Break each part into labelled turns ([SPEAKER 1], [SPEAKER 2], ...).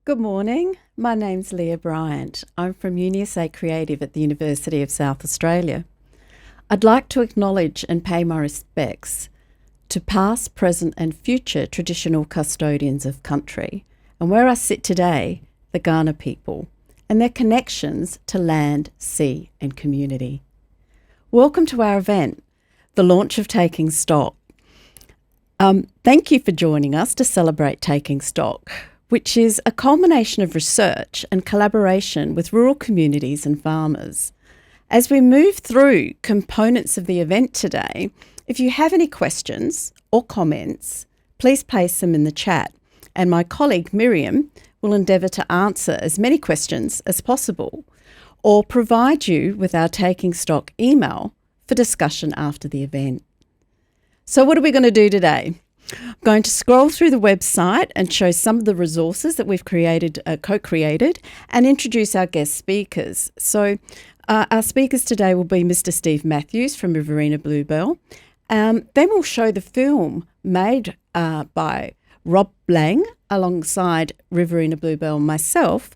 [SPEAKER 1] Good morning. My name's Leah Bryant. I'm from UniSA Creative at the University of South Australia. I'd like to acknowledge and pay my respects to past, present and future traditional custodians of country, and where I sit today, the Kaurna people, and their connections to land, sea and community. Welcome to our event, the launch of Taking Stock. Thank you for joining us to celebrate Taking Stock, which is a culmination of research and collaboration with rural communities and farmers. As we move through components of the event today, if you have any questions or comments, please place them in the chat, and my colleague Miriam will endeavour to answer as many questions as possible or provide you with our Taking Stock email for discussion after the event. So what are we going to do today? I'm going to scroll through the website and show some of the resources that we've co-created and introduce our guest speakers. So our speakers today will be Mr. Steve Matthews from Riverina Bluebell. Then we'll show the film made by Rob Lang alongside Riverina Bluebell and myself,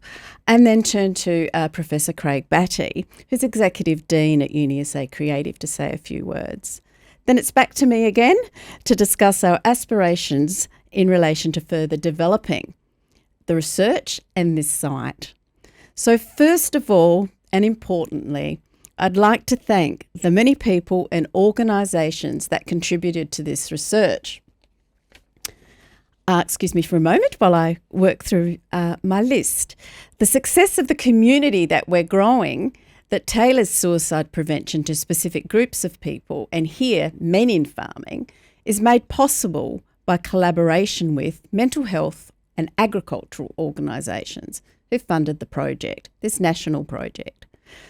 [SPEAKER 1] and then turn to Professor Craig Batty, who's Executive Dean at UniSA Creative, to say a few words. Then it's back to me again to discuss our aspirations in relation to further developing the research and this site. So first of all, and importantly, I'd like to thank the many people and organisations that contributed to this research. Excuse me for a moment while I work through my list. The success of the community that we're growing that tailors suicide prevention to specific groups of people, and here men in farming, is made possible by collaboration with mental health and agricultural organisations who funded the project, this national project.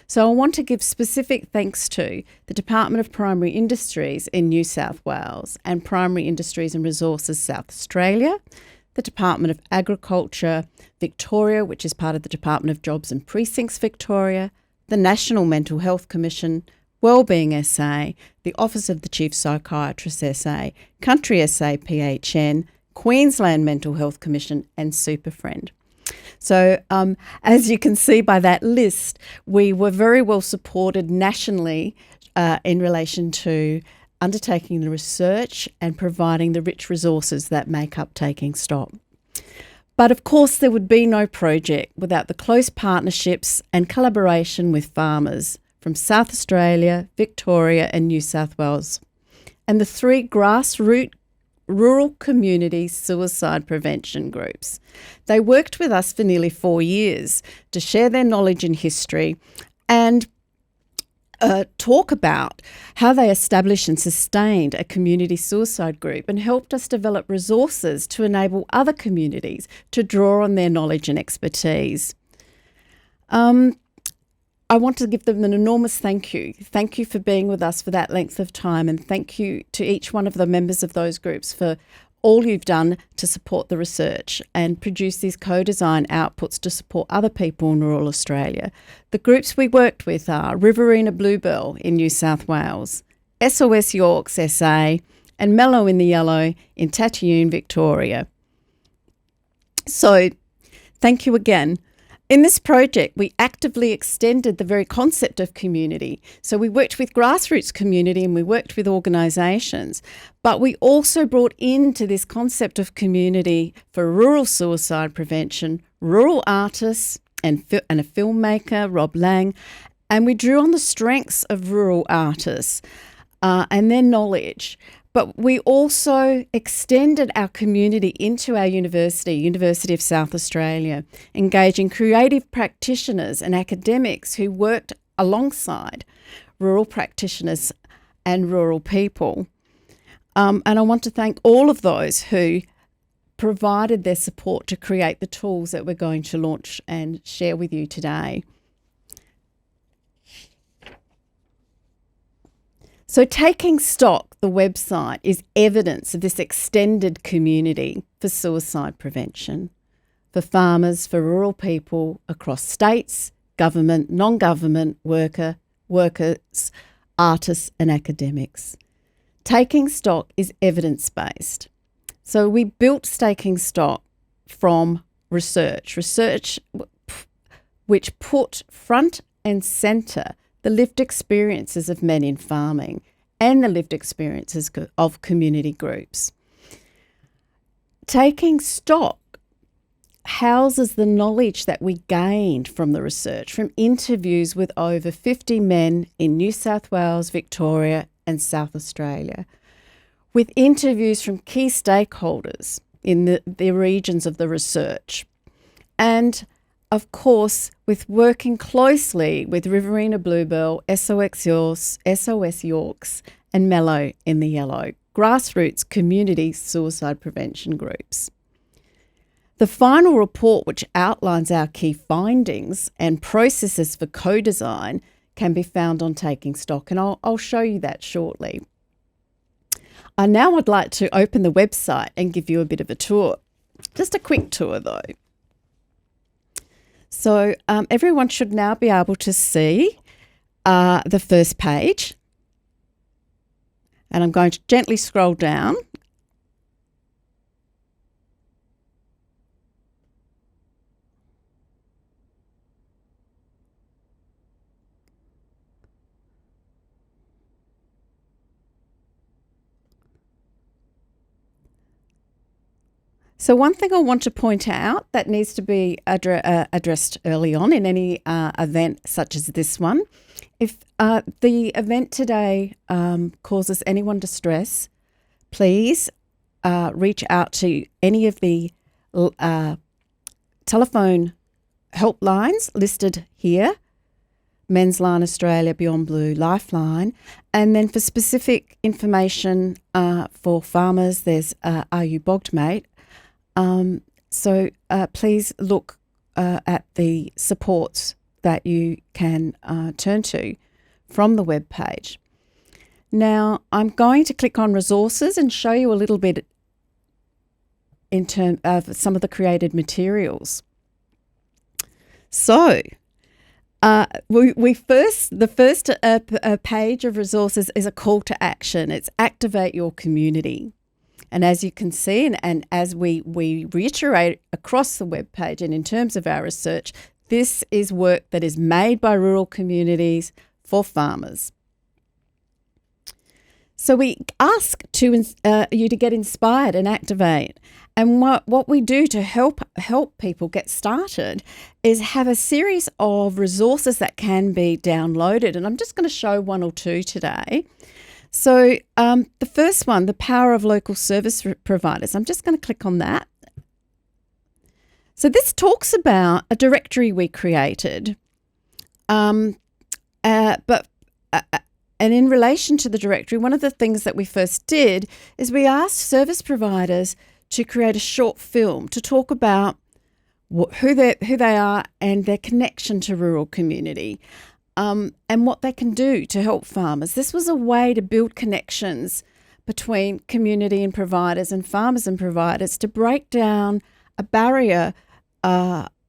[SPEAKER 1] So I want to give specific thanks to the Department of Primary Industries in New South Wales and Primary Industries and Resources South Australia, the Department of Agriculture Victoria, which is part of the Department of Jobs and Precincts Victoria, the National Mental Health Commission, Wellbeing SA, the Office of the Chief Psychiatrist SA, Country SA PHN, Queensland Mental Health Commission and Superfriend. So as you can see by that list, we were very well supported nationally in relation to undertaking the research and providing the rich resources that make up Taking Stock. But of course, there would be no project without the close partnerships and collaboration with farmers from South Australia, Victoria and New South Wales, and the 3 grassroots rural community suicide prevention groups. They worked with us for nearly 4 years to share their knowledge and history and talk about how they established and sustained a community suicide group and helped us develop resources to enable other communities to draw on their knowledge and expertise. I want to give them an enormous thank you. Thank you for being with us for that length of time, and thank you to each one of the members of those groups for all you've done to support the research and produce these co-design outputs to support other people in rural Australia. The groups we worked with are Riverina Bluebell in New South Wales, SOS Yorks SA, and Mellow in the Yellow in Tatyoon, Victoria. So thank you again. In this project, we actively extended the very concept of community. So we worked with grassroots community and we worked with organisations, but we also brought into this concept of community for rural suicide prevention, rural artists and a filmmaker, Rob Lang, and we drew on the strengths of rural artists and their knowledge. But we also extended our community into our University of South Australia, engaging creative practitioners and academics who worked alongside rural practitioners and rural people. And I want to thank all of those who provided their support to create the tools that we're going to launch and share with you today. So Taking Stock, the website, is evidence of this extended community for suicide prevention, for farmers, for rural people across states, government, non-government, workers, artists and academics. Taking Stock is evidence-based. So we built Taking Stock from research which put front and centre the lived experiences of men in farming and the lived experiences of community groups. Taking stock houses the knowledge that we gained from the research from interviews with over 50 men in New South Wales, Victoria and South Australia, with interviews from key stakeholders in the regions of the research, and of course with working closely with Riverina Bluebell, SOS Yorks and Mellow in the Yellow, grassroots community suicide prevention groups. The final report, which outlines our key findings and processes for co-design, can be found on Taking Stock, and I'll show you that shortly. Now I'd like to open the website and give you a bit of a tour. Just a quick tour though. So everyone should now be able to see the first page. And I'm going to gently scroll down. So one thing I want to point out that needs to be addressed early on in any event such as this one, if the event today causes anyone distress, please reach out to any of the telephone helplines listed here, Men's Line Australia, Beyond Blue, Lifeline, and then for specific information for farmers, there's Are You Bogged Mate? So please look at the supports that you can turn to from the web page. Now, I'm going to click on resources and show you a little bit in terms of some of the created materials. So, the first page of resources is a call to action. It's activate your community. And as you can see, and as we reiterate across the webpage and in terms of our research, this is work that is made by rural communities for farmers. So we ask you to get inspired and activate. And what we do to help people get started is have a series of resources that can be downloaded. And I'm just going to show one or two today. So the first one, the power of local service providers. I'm just going to click on that. So this talks about a directory we created, and in relation to the directory, one of the things that we first did is we asked service providers to create a short film to talk about who they are and their connection to rural community. And what they can do to help farmers. This was a way to build connections between community and providers and farmers and providers to break down a barrier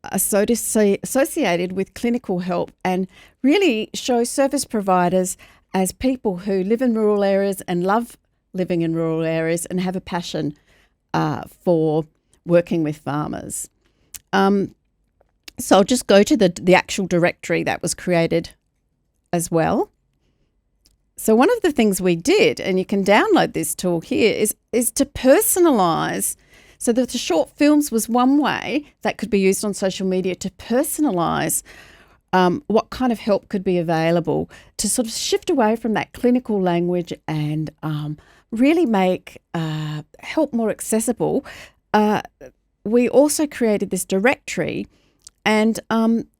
[SPEAKER 1] associated with clinical help and really show service providers as people who live in rural areas and love living in rural areas and have a passion for working with farmers. So I'll just go to the actual directory that was created as well. So one of the things we did, and you can download this tool here, is to personalise. So the short films was one way that could be used on social media to personalise what kind of help could be available to sort of shift away from that clinical language and really make help more accessible. We also created this directory. And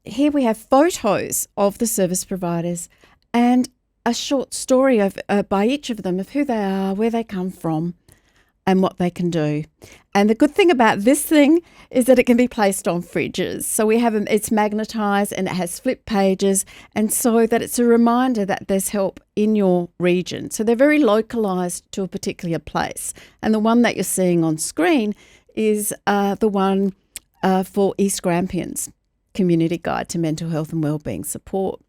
[SPEAKER 1] here we have photos of the service providers and a short story by each of them of who they are, where they come from, and what they can do. And the good thing about this thing is that it can be placed on fridges. So it's magnetised and it has flip pages, and so that it's a reminder that there's help in your region. So they're very localised to a particular place. And the one that you're seeing on screen is the one for East Grampians, Community Guide to Mental Health and Wellbeing Support.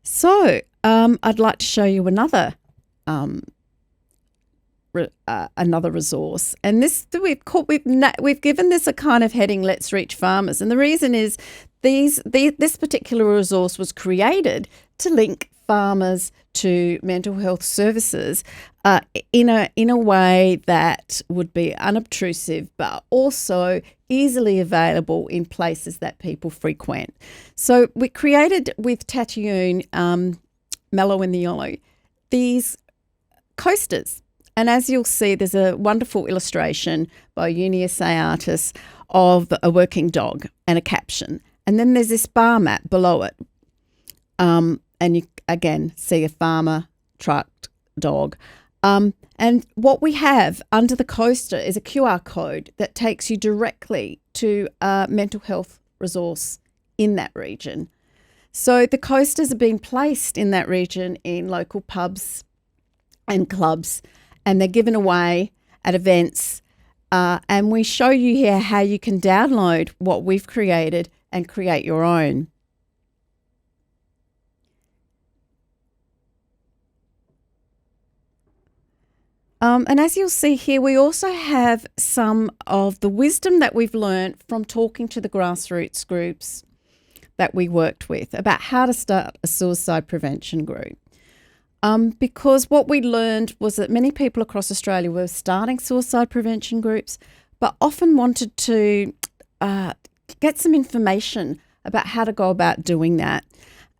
[SPEAKER 1] So I'd like to show you another another resource, and we've given this a kind of heading, Let's Reach Farmers. And the reason is this particular resource was created to link farmers to mental health services in a way that would be unobtrusive, but also easily available in places that people frequent. So we created with Tatioon, Mellow in the Yellow, these coasters. And as you'll see, there's a wonderful illustration by a UniSA artist of a working dog and a caption. And then there's this bar map below it. And you, again, see a farmer, truck, dog. And what we have under the coaster is a QR code that takes you directly to a mental health resource in that region. So the coasters are being placed in that region in local pubs and clubs, and they're given away at events. And we show you here how you can download what we've created and create your own. And as you'll see here, we also have some of the wisdom that we've learned from talking to the grassroots groups that we worked with about how to start a suicide prevention group. Because what we learned was that many people across Australia were starting suicide prevention groups, but often wanted to get some information about how to go about doing that.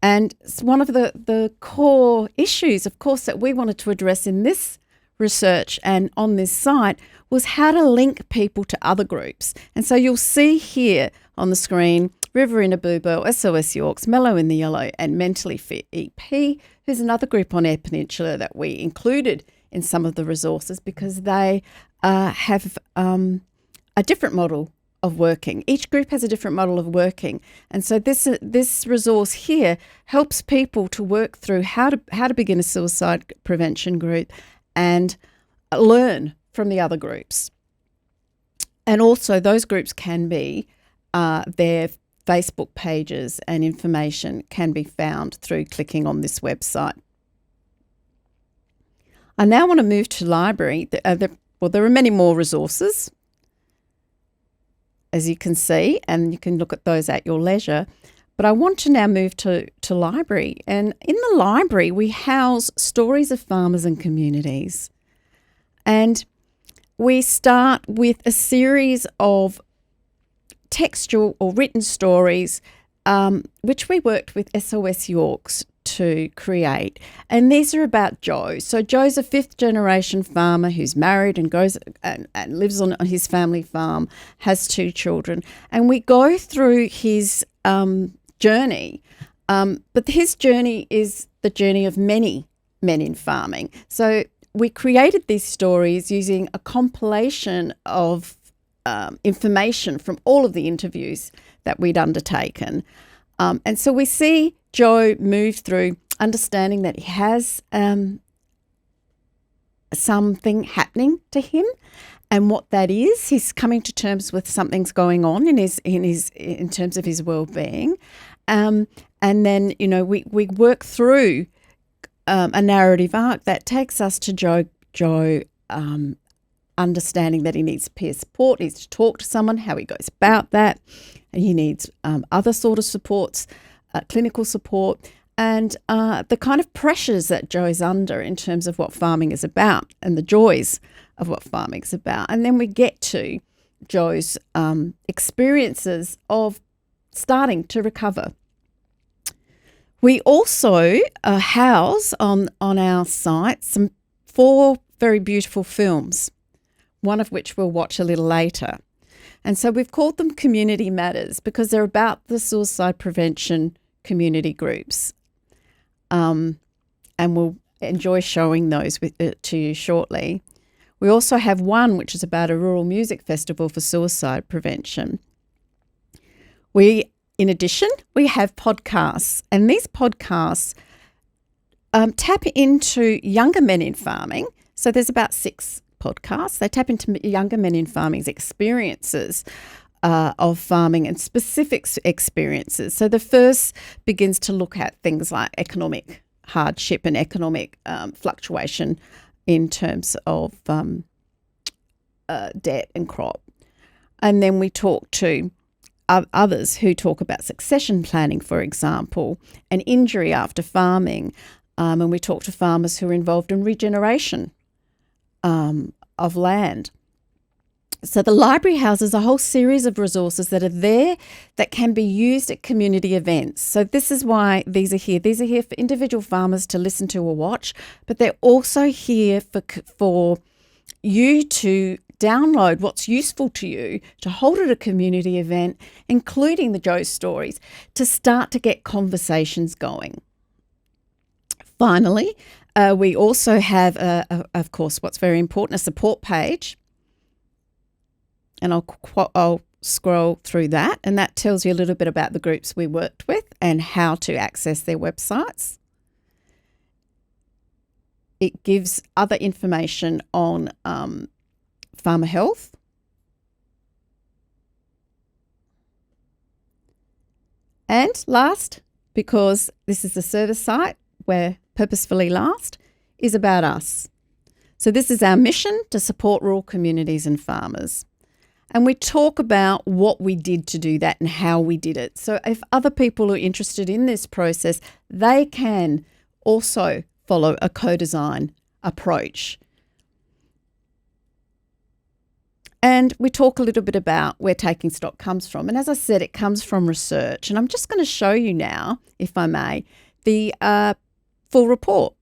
[SPEAKER 1] And one of the core issues, of course, that we wanted to address in this research and on this site was how to link people to other groups. And so you'll see here on the screen River in a Boo-Boo, SOS Yorks, Mellow in the Yellow, and Mentally Fit EP, who's another group on Eyre Peninsula that we included in some of the resources because they have a different model of working. Each group has a different model of working. And so this resource here helps people to work through how to begin a suicide prevention group and learn from the other groups. And also those groups can be, their Facebook pages and information can be found through clicking on this website. I now want to move to library. There are many more resources, as you can see, and you can look at those at your leisure. But I want to now move to library. And in the library, we house stories of farmers and communities. And we start with a series of textual or written stories, which we worked with SOS Yorks to create. And these are about Joe. So Joe's a fifth-generation farmer who's married and goes and lives on his family farm, has 2 children. And we go through his journey, but his journey is the journey of many men in farming. So we created these stories using a compilation of information from all of the interviews that we'd undertaken. And so we see Joe move through understanding that he has something happening to him, and what that is. He's coming to terms with something's going on in terms of his well-being. And then, we work through a narrative arc that takes us to Joe understanding that he needs peer support, needs to talk to someone, how he goes about that. And he needs other sort of supports, clinical support, and the kind of pressures that Joe's under in terms of what farming is about and the joys of what farming is about. And then we get to Joe's experiences of starting to recover. We also house on our site 4 very beautiful films, one of which we'll watch a little later. And so we've called them Community Matters because they're about the suicide prevention community groups. And we'll enjoy showing those to you shortly. We also have one which is about a rural music festival for suicide prevention. In addition, we have podcasts, and these podcasts tap into younger men in farming. So there's about 6 podcasts. They tap into younger men in farming's experiences of farming and specific experiences. So the first begins to look at things like economic hardship and economic fluctuation in terms of debt and crop. And then we talk to others who talk about succession planning, for example, and injury after farming. And we talk to farmers who are involved in regeneration of land. So the library houses a whole series of resources that are there that can be used at community events. So this is why these are here. These are here for individual farmers to listen to or watch, but they're also here for you to download what's useful to you to hold at a community event, including the Joe stories, to start to get conversations going. Finally, we also have, of course, what's very important, a support page. And I'll scroll through that, and that tells you a little bit about the groups we worked with and how to access their websites. It gives other information on farmer health. And last, because this is the service site where Purposefully Last is about us. So this is our mission to support rural communities and farmers. And we talk about what we did to do that and how we did it. So if other people are interested in this process, they can also follow a co-design approach. And we talk a little bit about where taking stock comes from. And as I said, it comes from research. And I'm just going to show you now, if I may, the full report.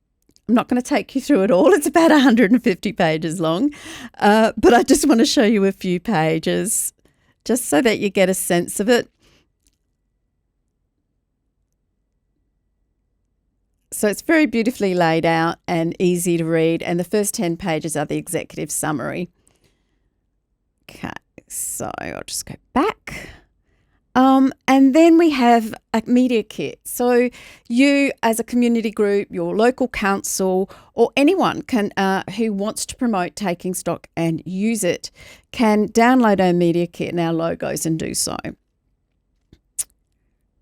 [SPEAKER 1] I'm not going to take you through it all. It's about 150 pages long, but I just want to show you a few pages just so that you get a sense of it. So it's very beautifully laid out and easy to read, and the first 10 pages are the executive summary. Okay, so I'll just go back. And then we have a media kit. So you as a community group, your local council, or anyone can who wants to promote taking stock and use it can download our media kit and our logos and do so.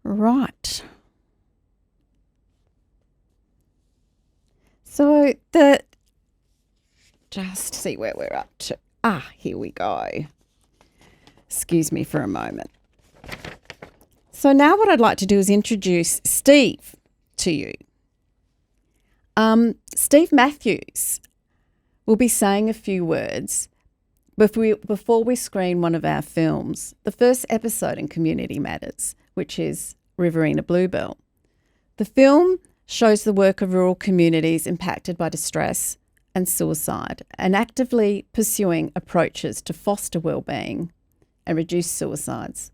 [SPEAKER 1] Right. So just see where we're up to. Here we go. Excuse me for a moment. So now what I'd like to do is introduce Steve to you. Steve Matthews will be saying a few words before we screen one of our films, the first episode in Community Matters, which is Riverina Bluebell. The film shows the work of rural communities impacted by distress and suicide and actively pursuing approaches to foster wellbeing and reduce suicides.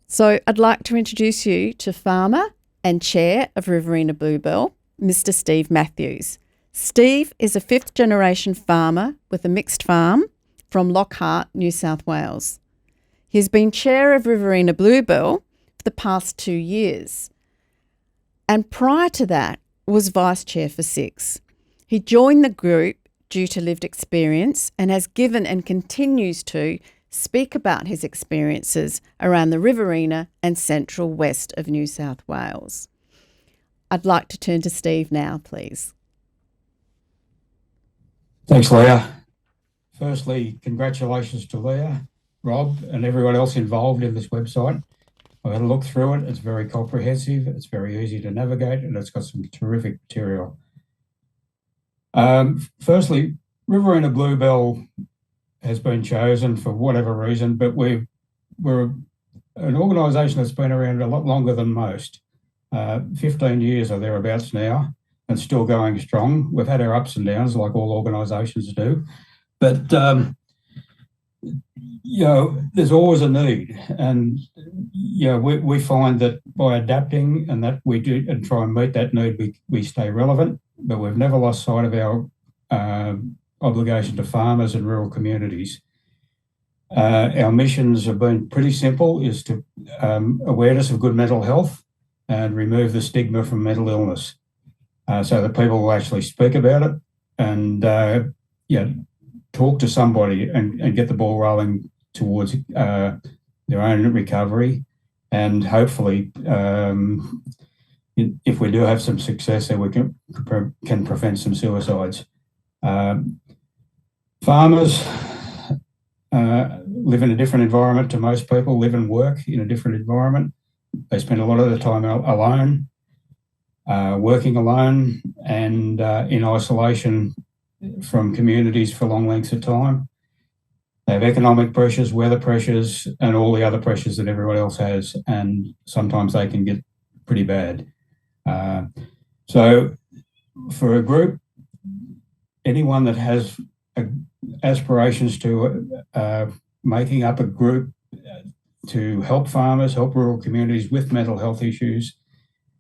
[SPEAKER 1] So I'd like to introduce you to farmer and chair of Riverina Bluebell, Mr. Steve Matthews. Steve is a fifth-generation farmer with a mixed farm from Lockhart, New South Wales. He's been chair of Riverina Bluebell for the past 2 years, and prior to that was vice chair for 6. He joined the group due to lived experience and has given and continues to speak about his experiences around the Riverina and central west of New South Wales. I'd like to turn to Steve now, please.
[SPEAKER 2] Thanks, Leah. Firstly, congratulations to Leah, Rob, and everyone else involved in this website. I had a look through it. It's very comprehensive, it's very easy to navigate, and it's got some terrific material. Firstly, Riverina Bluebell has been chosen for whatever reason, but we're an organisation that's been around a lot longer than most. 15 years or thereabouts now, and still going strong. We've had our ups and downs like all organisations do, but there's always a need, and we find that by adapting and that we do and try and meet that need, we stay relevant, but we've never lost sight of our obligation to farmers and rural communities. Our missions have been pretty simple, is to awareness of good mental health and remove the stigma from mental illness, so that people will actually speak about it and talk to somebody and get the ball rolling towards their own recovery. And hopefully, if we do have some success, then we can prevent some suicides. Farmers live in a different environment to most people, live and work in a different environment. They spend a lot of the time alone, working alone and in isolation from communities for long lengths of time. They have economic pressures, weather pressures, and all the other pressures that everyone else has, and sometimes they can get pretty bad. So for a group, anyone that has aspirations to making up a group to help farmers, help rural communities with mental health issues,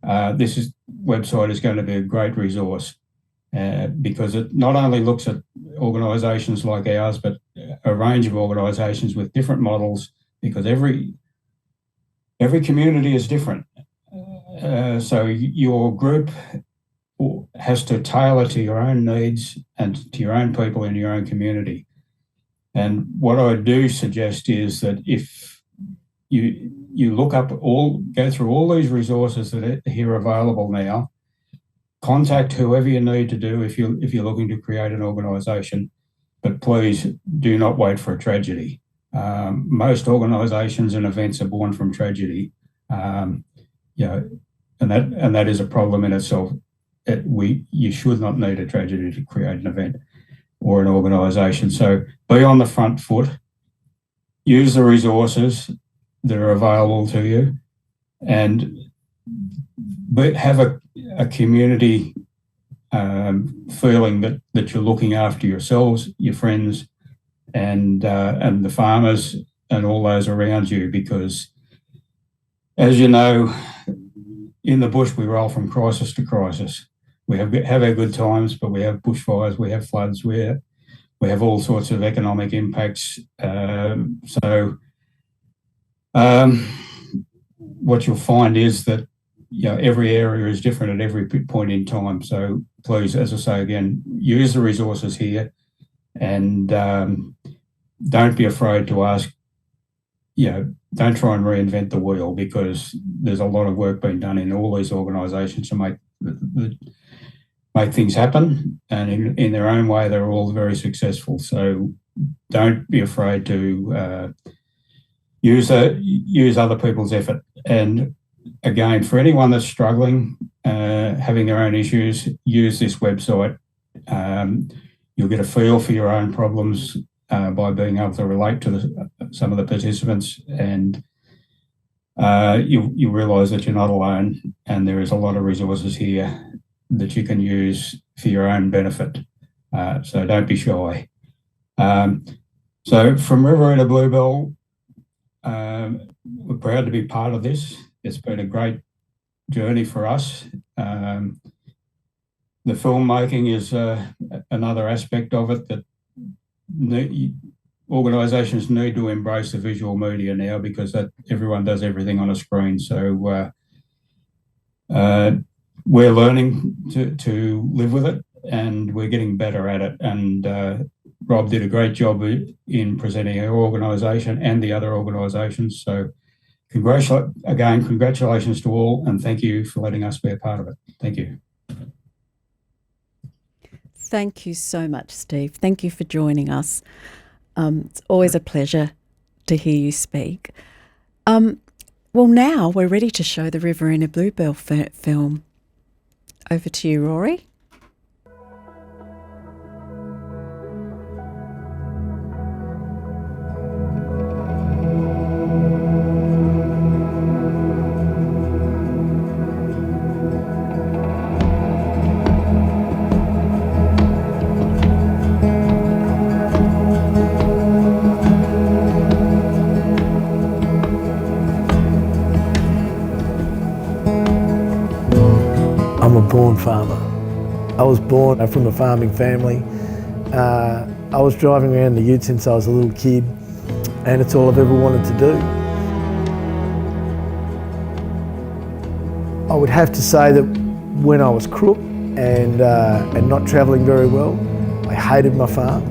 [SPEAKER 2] this website is going to be a great resource because it not only looks at organisations like ours, but a range of organisations with different models, because every community is different. So your group has to tailor to your own needs and to your own people in your own community. And what I do suggest is that if you look up go through all these resources that are here available now, contact whoever you need to do if you're looking to create an organisation, but please do not wait for a tragedy. Most organisations and events are born from tragedy, and that is a problem in itself. You should not need a tragedy to create an event or an organisation. So be on the front foot, use the resources that are available to you, and have a community feeling that you're looking after yourselves, your friends, and the farmers and all those around you, because as you know, in the bush we roll from crisis to crisis. We have our good times, but we have bushfires, we have floods, we have all sorts of economic impacts. What you'll find is that every area is different at every point in time. So please, as I say again, use the resources here, and don't be afraid to ask. Don't try and reinvent the wheel, because there's a lot of work being done in all these organisations to make things happen, and in their own way, they're all very successful. So don't be afraid to use other people's effort. And again, for anyone that's struggling, having their own issues, use this website. You'll get a feel for your own problems by being able to relate to some of the participants, and you realise that you're not alone, and there is a lot of resources here that you can use for your own benefit. So don't be shy. So from Riverina Bluebell, we're proud to be part of this. It's been a great journey for us. The filmmaking is another aspect of it that organisations need to embrace the visual media now, because everyone does everything on a screen. So we're learning to live with it, and we're getting better at it. And Rob did a great job in presenting our organisation and the other organisations. So congratulations to all, and thank you for letting us be a part of it. Thank you.
[SPEAKER 1] Thank you so much, Steve. Thank you for joining us. It's always a pleasure to hear you speak. Well, now we're ready to show the Riverina Bluebell film. Over to you, Rory.
[SPEAKER 3] I'm a born farmer. I was born from a farming family. I was driving around the ute since I was a little kid, and it's all I've ever wanted to do. I would have to say that when I was crook and not travelling very well, I hated my farm.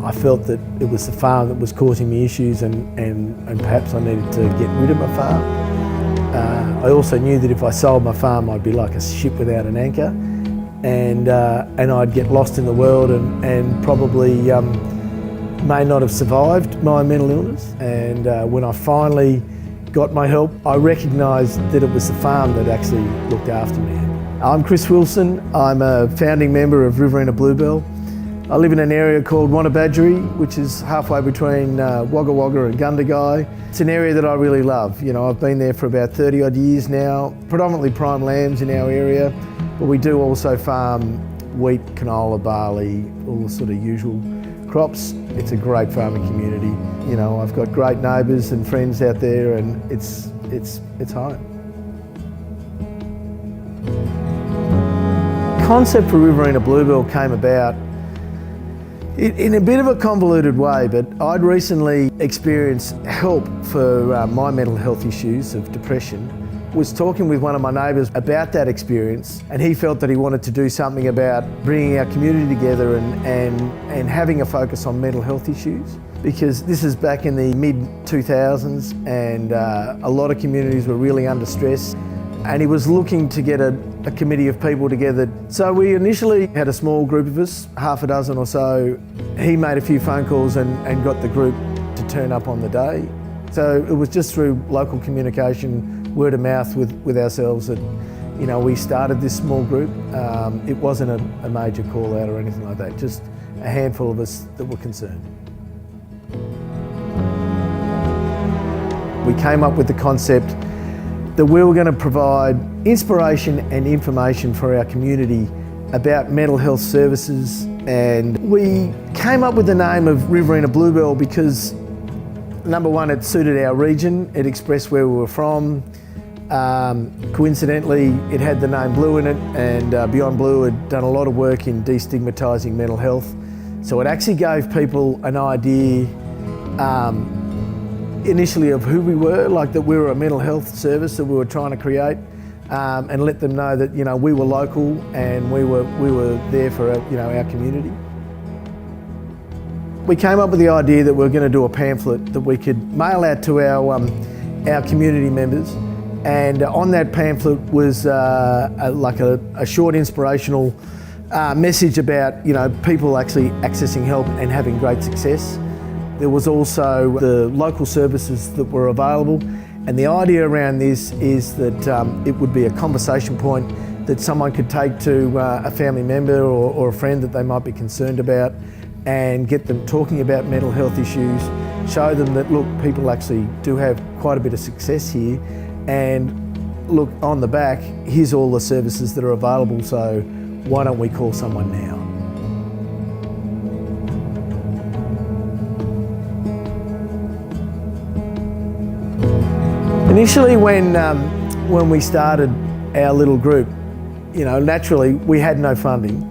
[SPEAKER 3] I felt that it was the farm that was causing me issues, and perhaps I needed to get rid of my farm. I also knew that if I sold my farm, I'd be like a ship without an anchor, and I'd get lost in the world and probably may not have survived my mental illness. And when I finally got my help, I recognised that it was the farm that actually looked after me. I'm Chris Wilson. I'm a founding member of Riverina Bluebell. I live in an area called Wantabadgery, which is halfway between Wagga Wagga and Gundagai. It's an area that I really love. You know, I've been there for about 30 odd years now, predominantly prime lambs in our area, but we do also farm wheat, canola, barley, all the sort of usual crops. It's a great farming community. You know, I've got great neighbours and friends out there, and it's home. The concept for Riverina Bluebell came about in a bit of a convoluted way, but I'd recently experienced help for my mental health issues of depression. Was talking with one of my neighbours about that experience, and he felt that he wanted to do something about bringing our community together and having a focus on mental health issues, because this is back in the mid-2000s and a lot of communities were really under stress, and he was looking to get a committee of people together. So we initially had a small group of us, half a dozen or so. He made a few phone calls and got the group to turn up on the day. So it was just through local communication, word of mouth with ourselves that, you know, we started this small group. It wasn't a major call out or anything like that, just a handful of us that were concerned. We came up with the concept that we were going to provide inspiration and information for our community about mental health services, and we came up with the name of Riverina Bluebell because, number one, it suited our region, it expressed where we were from. Coincidentally, it had the name Blue in it, and Beyond Blue had done a lot of work in destigmatising mental health. So it actually gave people an idea initially of who we were, like that we were a mental health service that we were trying to create, and let them know that, you know, we were local and we were there for our community. We came up with the idea that we were going to do a pamphlet that we could mail out to our community members, and on that pamphlet was a short inspirational message about, you know, people actually accessing help and having great success. There was also the local services that were available, and the idea around this is that it would be a conversation point that someone could take to a family member or a friend that they might be concerned about, and get them talking about mental health issues, show them that, look, people actually do have quite a bit of success here, and look, on the back, here's all the services that are available, so why don't we call someone now? Initially, when we started our little group, you know, naturally we had no funding,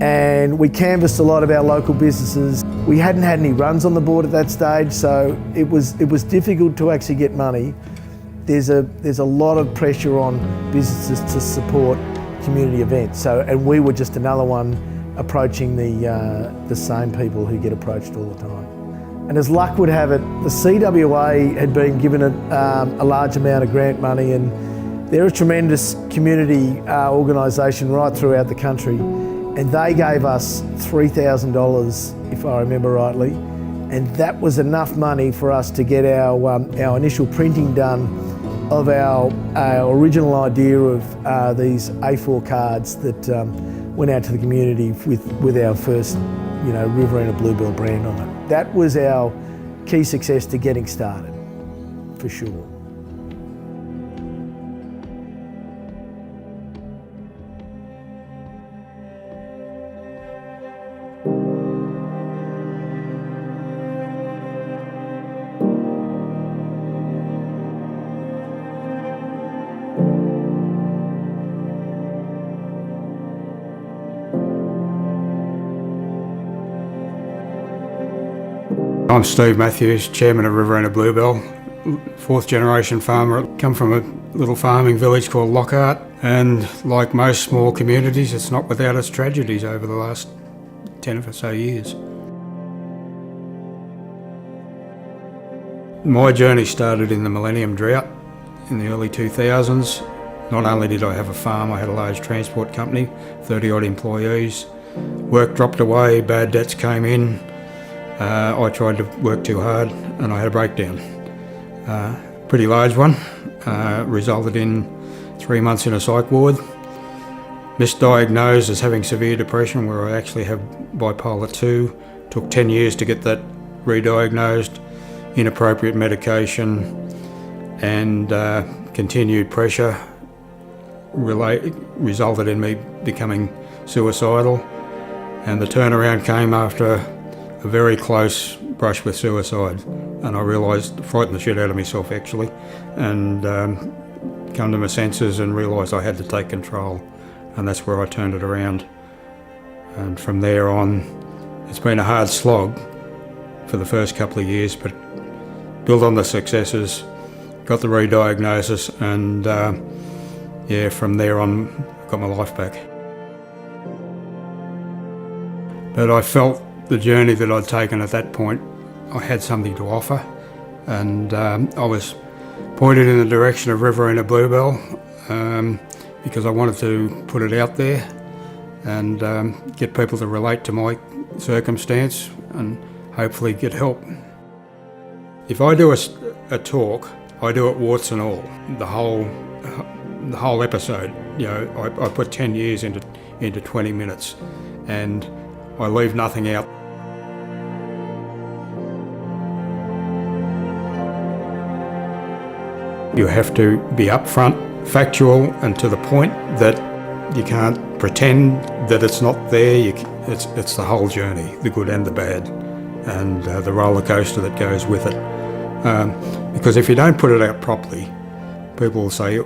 [SPEAKER 3] and we canvassed a lot of our local businesses. We hadn't had any runs on the board at that stage, so it was difficult to actually get money. There's a lot of pressure on businesses to support community events. So, and we were just another one approaching the same people who get approached all the time. And as luck would have it, the CWA had been given a large amount of grant money, and they're a tremendous community organisation right throughout the country. And they gave us $3,000, if I remember rightly, and that was enough money for us to get our initial printing done of our original idea of these A4 cards that went out to the community with our first, you know, Riverina Bluebell brand on it. That was our key success to getting started, for sure.
[SPEAKER 2] I'm Steve Matthews, Chairman of Riverina Bluebell, fourth generation farmer. I come from a little farming village called Lockhart, and like most small communities, it's not without its tragedies over the last 10 or so years. My journey started in the Millennium Drought in the early 2000s. Not only did I have a farm, I had a large transport company, 30 odd employees. Work dropped away, bad debts came in. I tried to work too hard and I had a breakdown. Pretty large one, resulted in 3 months in a psych ward. Misdiagnosed as having severe depression, where I actually have bipolar 2. Took 10 years to get that re-diagnosed. Inappropriate medication and continued pressure resulted in me becoming suicidal. And the turnaround came after a very close brush with suicide. And I realised, frightened the shit out of myself actually, and come to my senses and realised I had to take control. And that's where I turned it around. And from there on, it's been a hard slog for the first couple of years, but built on the successes, got the re-diagnosis, and from there on, got my life back. But I felt the journey that I'd taken at that point, I had something to offer, and I was pointed in the direction of Riverina Bluebell because I wanted to put it out there and get people to relate to my circumstance and hopefully get help. If I do a talk, I do it warts and all, the whole episode. You know, I put 10 years into 20 minutes, and I leave nothing out. You have to be upfront, factual, and to the point that you can't pretend that it's not there. It's the whole journey, the good and the bad, and the roller coaster that goes with it. Because if you don't put it out properly, people will say,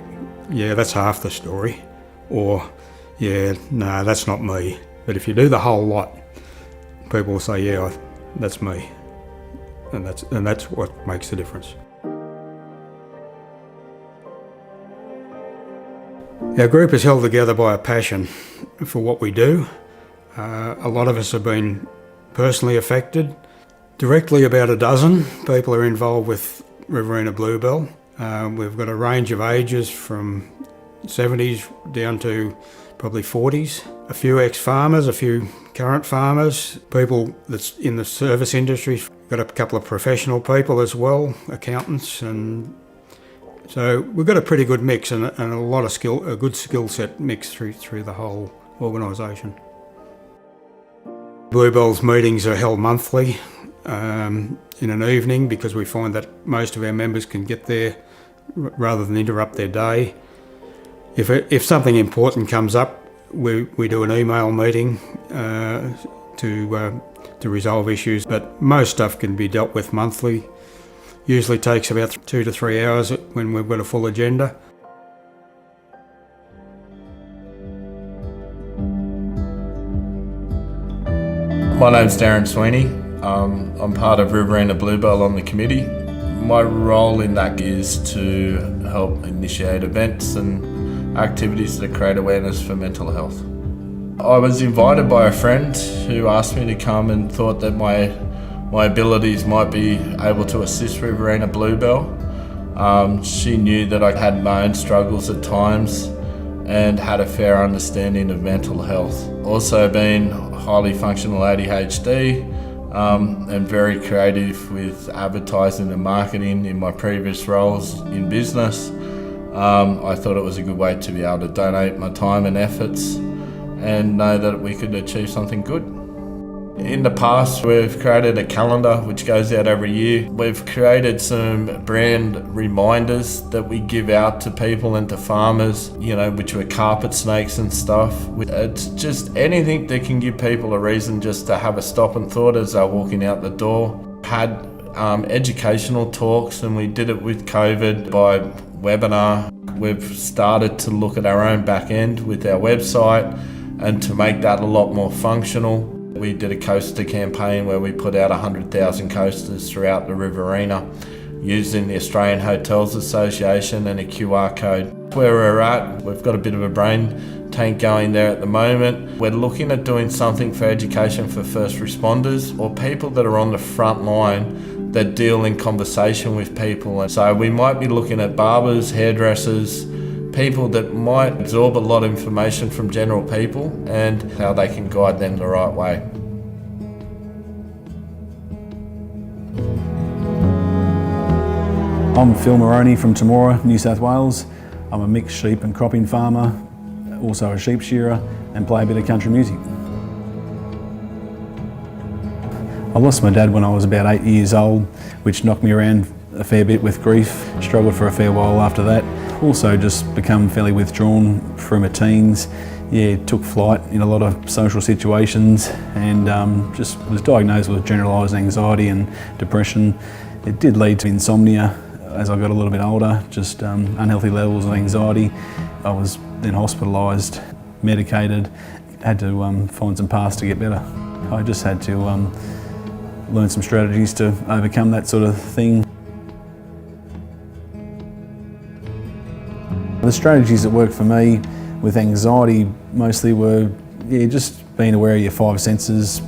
[SPEAKER 2] yeah, that's half the story, or yeah, no, that's not me. But if you do the whole lot, people will say, yeah, that's me, and that's what makes the difference. Our group is held together by a passion for what we do. A lot of us have been personally affected. Directly about a dozen people are involved with Riverina Bluebell. We've got a range of ages from 70s down to probably 40s. A few ex-farmers, a few current farmers, people that's in the service industry. Got a couple of professional people as well, accountants, and so we've got a pretty good mix and a lot of a good skill set mixed through the whole organisation. Bluebell's meetings are held monthly in an evening because we find that most of our members can get there rather than interrupt their day. If something important comes up, we do an email meeting to resolve issues, but most stuff can be dealt with monthly. Usually takes about 2 to 3 hours when we've got a full agenda.
[SPEAKER 4] My name's Darren Sweeney. I'm part of Riverina Bluebell on the committee. My role in that is to help initiate events and activities that create awareness for mental health. I was invited by a friend who asked me to come and thought that my abilities might be able to assist Riverina Bluebell. She knew that I had my own struggles at times and had a fair understanding of mental health. Also being highly functional ADHD and very creative with advertising and marketing in my previous roles in business, I thought it was a good way to be able to donate my time and efforts and know that we could achieve something good. In the past, we've created a calendar which goes out every year. We've created some brand reminders that we give out to people and to farmers, which were carpet snakes and stuff. It's just anything that can give people a reason just to have a stop and thought as they're walking out the door. Had educational talks, and we did it with COVID by webinar. We've started to look at our own back end with our website and to make that a lot more functional. We did a coaster campaign where we put out 100,000 coasters throughout the Riverina using the Australian Hotels Association and a QR code. Where we're at, we've got a bit of a brain tank going there at the moment. We're looking at doing something for education for first responders or people that are on the front line that deal in conversation with people. And so we might be looking at barbers, hairdressers, people that might absorb a lot of information from general people and how they can guide them the right way.
[SPEAKER 5] I'm Phil Moroney from Temora, New South Wales. I'm a mixed sheep and cropping farmer, also a sheep shearer, and play a bit of country music. I lost my dad when I was about 8 years old, which knocked me around a fair bit with grief. Struggled for a fair while after that. Also just become fairly withdrawn through my teens. Took flight in a lot of social situations and just was diagnosed with generalised anxiety and depression. It did lead to insomnia as I got a little bit older, just unhealthy levels of anxiety. I was then hospitalised, medicated, had to find some paths to get better. I just had to learn some strategies to overcome that sort of thing. The strategies that worked for me with anxiety mostly were just being aware of your five senses,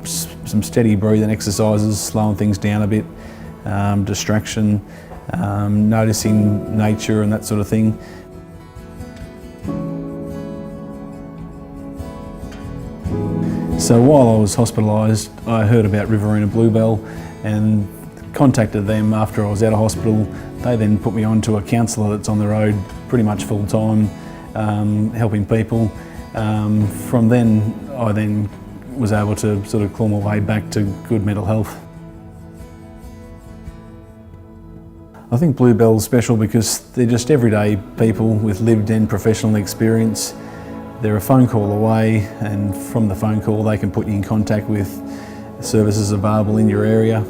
[SPEAKER 5] some steady breathing exercises, slowing things down a bit, distraction, noticing nature and that sort of thing. So while I was hospitalised, I heard about Riverina Bluebell and contacted them after I was out of hospital. They then put me on to a counsellor that's on the road pretty much full time, helping people. From then, I then was able to sort of claw my way back to good mental health. I think Bluebell's special because they're just everyday people with lived and professional experience. They're a phone call away, and from the phone call they can put you in contact with services available in your area.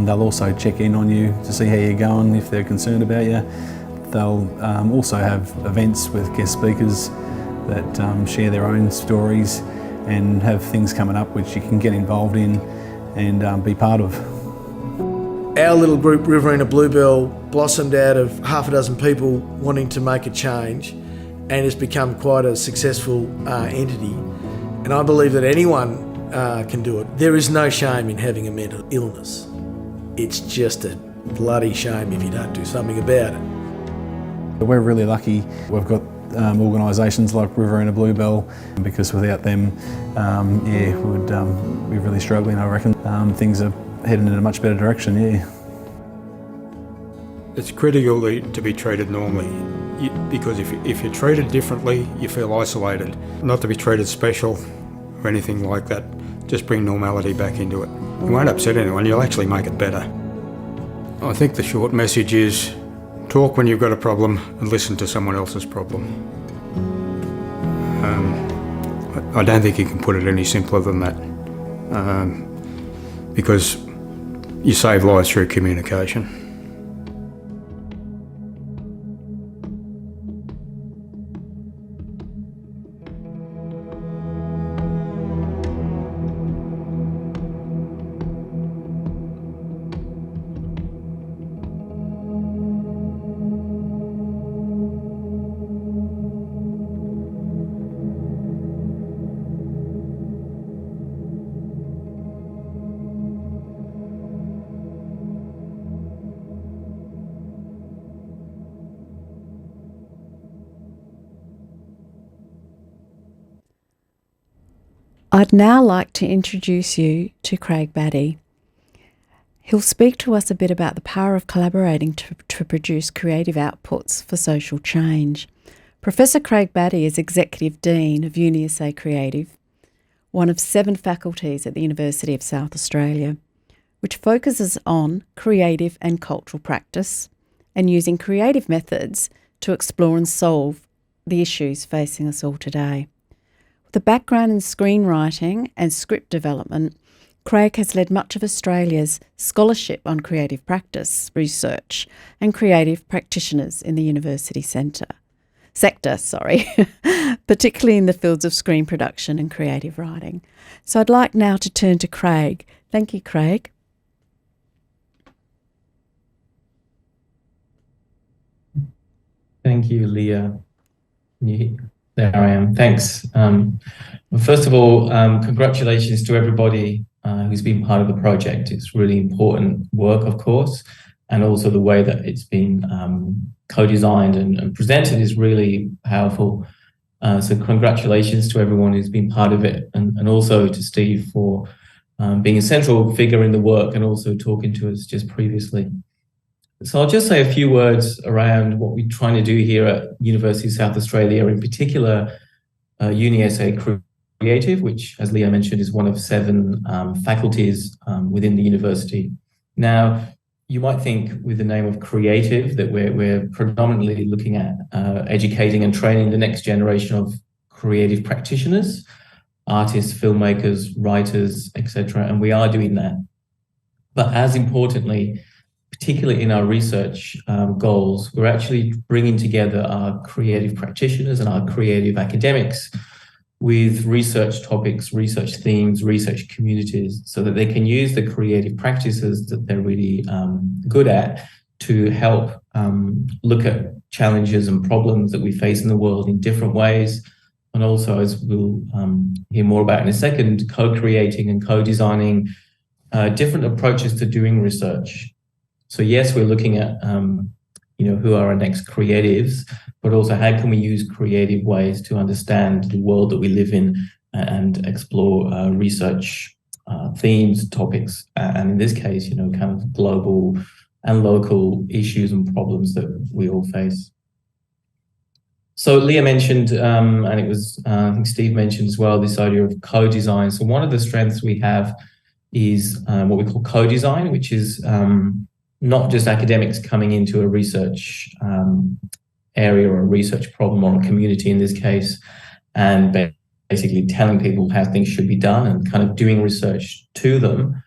[SPEAKER 5] They'll also check in on you to see how you're going if they're concerned about you. They'll also have events with guest speakers that share their own stories and have things coming up which you can get involved in and be part of.
[SPEAKER 3] Our little group, Riverina Bluebell, blossomed out of half a dozen people wanting to make a change and has become quite a successful entity. And I believe that anyone can do it. There is no shame in having a mental illness. It's just a bloody shame if you don't do something about it.
[SPEAKER 5] We're really lucky. We've got organisations like Riverina Bluebell, because without them, we'd be really struggling, I reckon. Things are heading in a much better direction,
[SPEAKER 2] It's critical to be treated normally, because if you're treated differently, you feel isolated. Not to be treated special or anything like that, just bring normality back into it. You won't upset anyone, you'll actually make it better. I think the short message is talk when you've got a problem and listen to someone else's problem. I don't think you can put it any simpler than that, because you save lives through communication.
[SPEAKER 1] I'd now like to introduce you to Craig Batty. He'll speak to us a bit about the power of collaborating to produce creative outputs for social change. Professor Craig Batty is Executive Dean of UniSA Creative, one of 7 faculties at the University of South Australia, which focuses on creative and cultural practice and using creative methods to explore and solve the issues facing us all today. With a background in screenwriting and script development, Craig has led much of Australia's scholarship on creative practice, research and creative practitioners in the university sector, particularly in the fields of screen production and creative writing. So I'd like now to turn to Craig. Thank you, Craig.
[SPEAKER 6] Thank you, Leah. There I am. Thanks. First of all, congratulations to everybody who's been part of the project. It's really important work, of course, and also the way that it's been co-designed and presented is really powerful. So congratulations to everyone who's been part of it, and also to Steve for being a central figure in the work and also talking to us just previously. So I'll just say a few words around what we're trying to do here at University of South Australia, in particular UniSA Creative, which, as Leah mentioned, is one of 7 faculties within the university. Now, you might think with the name of Creative that we're predominantly looking at educating and training the next generation of creative practitioners, artists, filmmakers, writers, etc. And we are doing that. But as importantly, particularly in our research goals, we're actually bringing together our creative practitioners and our creative academics with research topics, research themes, research communities, so that they can use the creative practices that they're really good at to help look at challenges and problems that we face in the world in different ways. And also, as we'll hear more about in a second, co-creating and co-designing different approaches to doing research. So yes, we're looking at who are our next creatives, but also how can we use creative ways to understand the world that we live in and explore research themes, topics, and in this case, kind of global and local issues and problems that we all face. So Leah mentioned, and it was, I think Steve mentioned as well, this idea of co-design. So one of the strengths we have is what we call co-design, which is not just academics coming into a research area or a research problem or a community in this case, and basically telling people how things should be done and kind of doing research to them,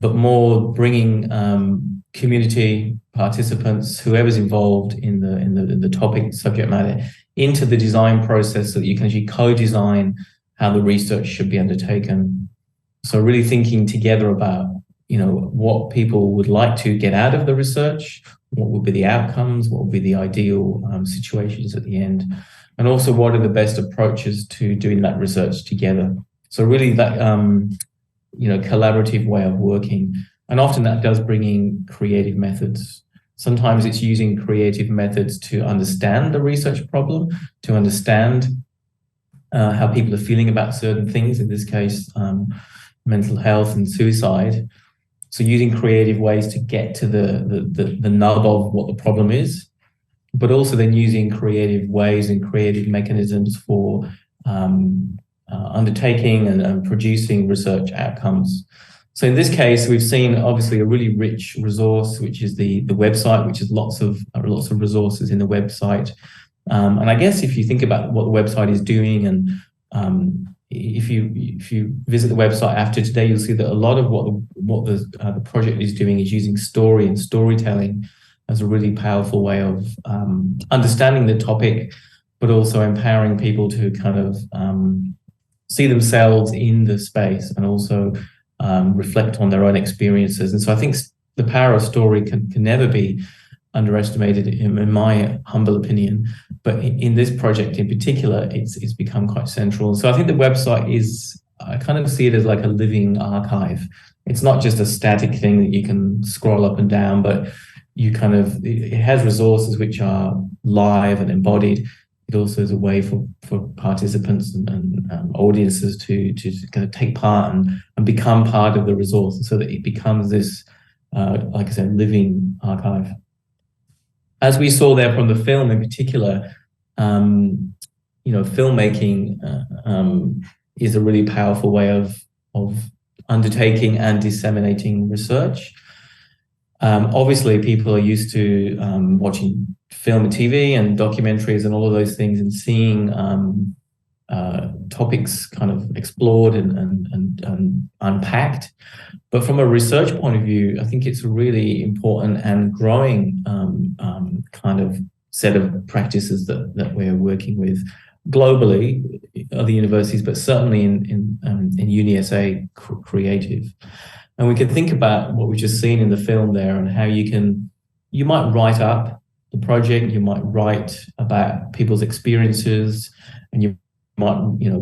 [SPEAKER 6] but more bringing community participants, whoever's involved in the topic, subject matter, into the design process so that you can actually co-design how the research should be undertaken. So really thinking together about what people would like to get out of the research, what would be the outcomes, what would be the ideal situations at the end, and also what are the best approaches to doing that research together. So really that collaborative way of working, and often that does bring in creative methods. Sometimes it's using creative methods to understand the research problem, to understand how people are feeling about certain things, in this case, mental health and suicide. So using creative ways to get to the nub of what the problem is, but also then using creative ways and creative mechanisms for undertaking and producing research outcomes. So in this case, we've seen obviously a really rich resource, which is the website, which is lots of resources in the website. And I guess if you think about what the website is doing, and if you visit the website after today, you'll see that a lot of what the project is doing is using story and storytelling as a really powerful way of understanding the topic, but also empowering people to kind of see themselves in the space and also reflect on their own experiences. And so I think the power of story can never be underestimated, in my humble opinion. But in this project in particular, it's become quite central. So I think the website is, I kind of see it as like a living archive. It's not just a static thing that you can scroll up and down, but it has resources which are live and embodied. It also is a way for participants and audiences to kind of take part and become part of the resource, so that it becomes this, like I said, living archive. As we saw there from the film in particular, filmmaking is a really powerful way of undertaking and disseminating research. Obviously, people are used to watching film and TV and documentaries and all of those things, and seeing topics kind of explored and unpacked. But from a research point of view, I think it's a really important and growing kind of set of practices that we're working with globally, other universities, but certainly in UniSA Creative. And we can think about what we've just seen in the film there, and how you might write up the project, you might write about people's experiences, and you might,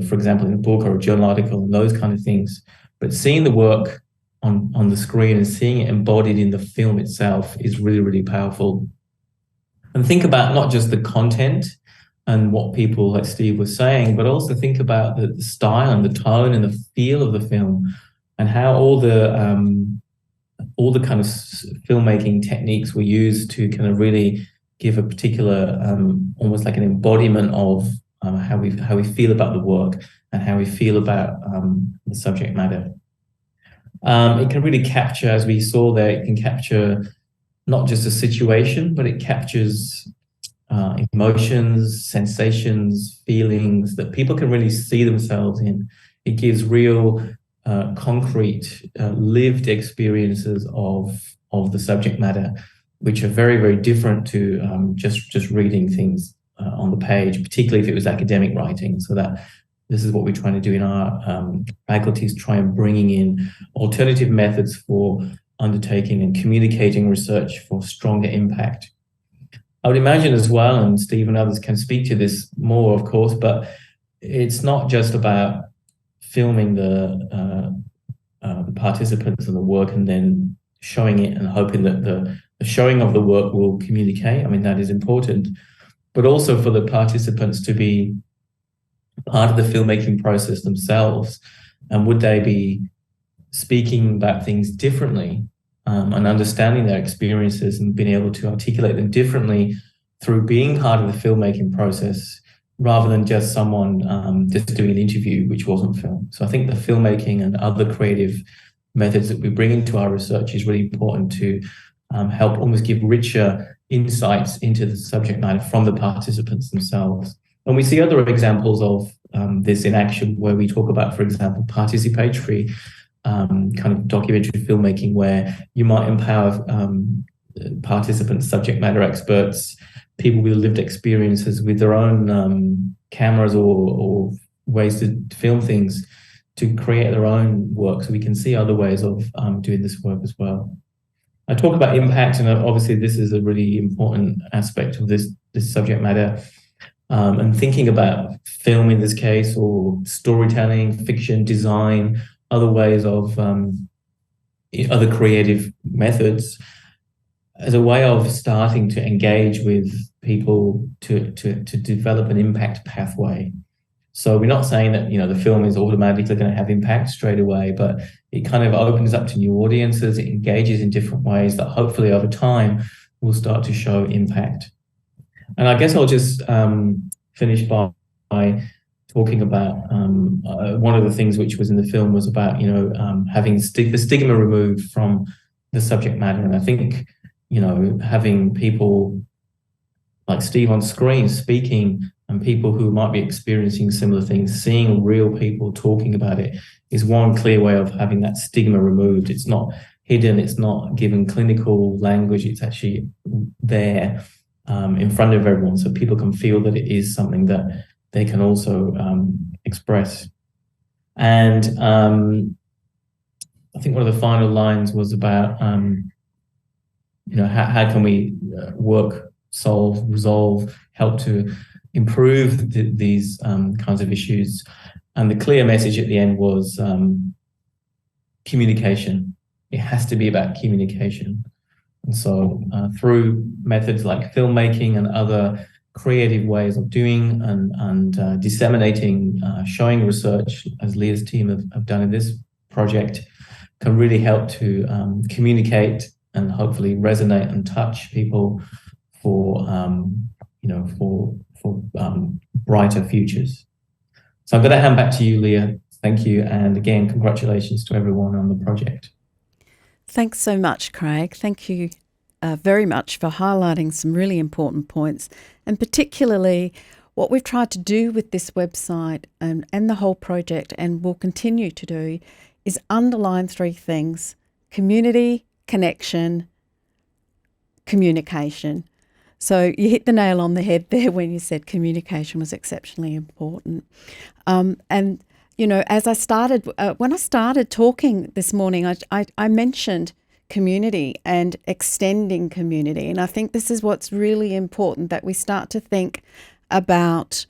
[SPEAKER 6] for example, in a book or a journal article and those kind of things. But seeing the work on the screen and seeing it embodied in the film itself is really, really powerful. And think about not just the content and what people like Steve was saying, but also think about the style and the tone and the feel of the film, and how all the kind of filmmaking techniques were used to kind of really give a particular, almost like an embodiment of how we feel about the work and how we feel about the subject matter. It can really capture, as we saw there, it can capture not just a situation, but it captures emotions, sensations, feelings that people can really see themselves in. It gives real, concrete, lived experiences of the subject matter, which are very, very different to just reading things on the page, particularly if it was academic writing. So that this is what we're trying to do in our faculties, try and bringing in alternative methods for undertaking and communicating research for stronger impact. I would imagine as well, and Steve and others can speak to this more, of course, but it's not just about filming the participants and the work and then showing it and hoping that the showing of the work will communicate. I mean, that is important, but also for the participants to be part of the filmmaking process themselves. And would they be speaking about things differently and understanding their experiences and being able to articulate them differently through being part of the filmmaking process, rather than just someone just doing an interview which wasn't filmed. So I think the filmmaking and other creative methods that we bring into our research is really important to help almost give richer insights into the subject matter from the participants themselves. And we see other examples of this in action, where we talk about, for example, participatory kind of documentary filmmaking, where you might empower participants, subject matter experts, people with lived experiences with their own cameras or ways to film things, to create their own work, so we can see other ways of doing this work as well. I talk about impact, and obviously this is a really important aspect of this subject matter. And thinking about film in this case, or storytelling, fiction, design, other ways of other creative methods, as a way of starting to engage with people to develop an impact pathway. So we're not saying that, the film is automatically going to have impact straight away, but it kind of opens up to new audiences. It engages in different ways that hopefully over time will start to show impact. And I guess I'll just finish by talking about one of the things which was in the film was about, having the stigma removed from the subject matter. And I think, having people like Steve on screen speaking, and people who might be experiencing similar things, seeing real people talking about it, is one clear way of having that stigma removed. It's not hidden, it's not given clinical language, it's actually there in front of everyone, so people can feel that it is something that they can also express. And I think one of the final lines was about, how can we work, solve, resolve, help to improve these kinds of issues. And the clear message at the end was communication. It has to be about communication. And so through methods like filmmaking and other creative ways of doing and disseminating, showing research, as Leah's team have done in this project, can really help to communicate and hopefully resonate and touch people for brighter futures. So I'm going to hand back to you, Leah. Thank you. And again, congratulations to everyone on the project.
[SPEAKER 1] Thanks so much, Craig. Thank you very much for highlighting some really important points, and particularly what we've tried to do with this website and the whole project, and will continue to do, is underline three things: community, connection, communication. So you hit the nail on the head there when you said communication was exceptionally important. And, as I started, when I started talking this morning, I mentioned community and extending community. And I think this is what's really important, that we start to think about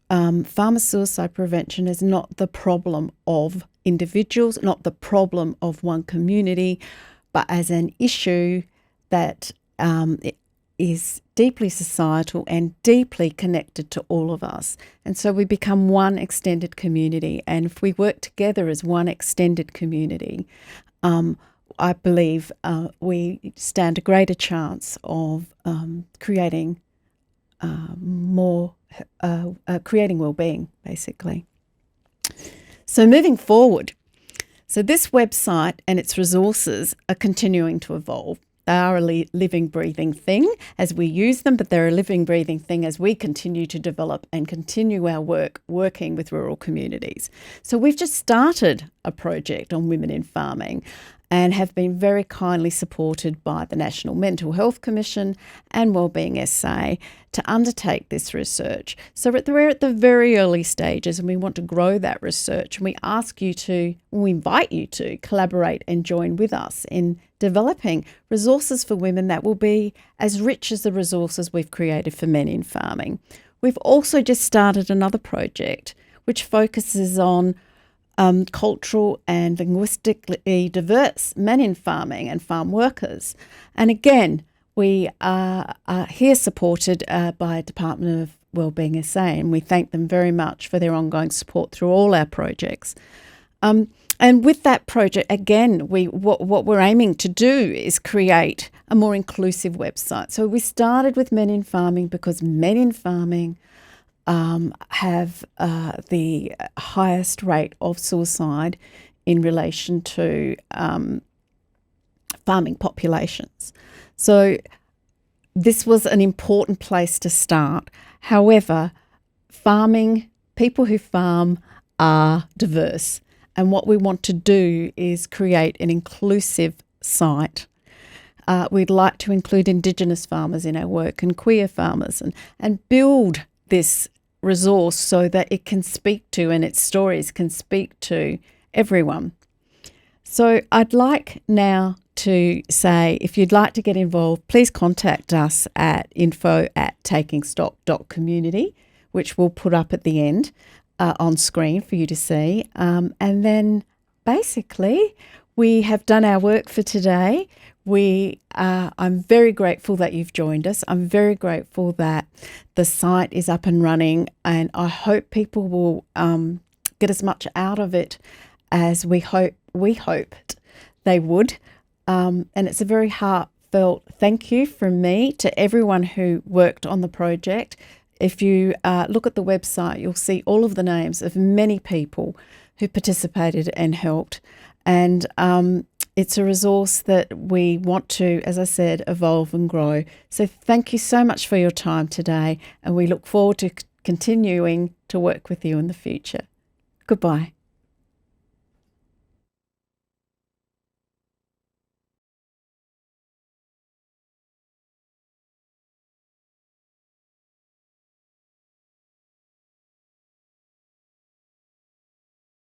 [SPEAKER 1] farmer suicide prevention as not the problem of individuals, not the problem of one community, but as an issue that is deeply societal and deeply connected to all of us. And so we become one extended community. And if we work together as one extended community, I believe we stand a greater chance of creating creating well-being, basically. So moving forward, so this website and its resources are continuing to evolve. They are a living, breathing thing as we use them, but they're a living, breathing thing as we continue to develop and continue our work working with rural communities. So we've just started a project on women in farming and have been very kindly supported by the National Mental Health Commission and Wellbeing SA to undertake this research. So we're at the very early stages and we want to grow that research, and we invite you to collaborate and join with us in developing resources for women that will be as rich as the resources we've created for men in farming. We've also just started another project which focuses on cultural and linguistically diverse men in farming and farm workers. And again, we are here supported by Department of Wellbeing SA, and we thank them very much for their ongoing support through all our projects. And with that project, again, what we're aiming to do is create a more inclusive website. So we started with men in farming because men in farming have the highest rate of suicide in relation to farming populations. So this was an important place to start. However, people who farm are diverse. And what we want to do is create an inclusive site. We'd like to include Indigenous farmers in our work and queer farmers and build this resource so that it can speak to, and its stories can speak to everyone. So I'd like now to say, if you'd like to get involved, please contact us at info@takingstock.community, which we'll put up at the end on screen for you to see. And then basically we have done our work for today. I'm very grateful that you've joined us. I'm very grateful that the site is up and running, and I hope people will get as much out of it as we hoped they would. And it's a very heartfelt thank you from me to everyone who worked on the project. If you look at the website, you'll see all of the names of many people who participated and helped. And it's a resource that we want to, as I said, evolve and grow. So thank you so much for your time today, and we look forward to continuing to work with you in the future. Goodbye.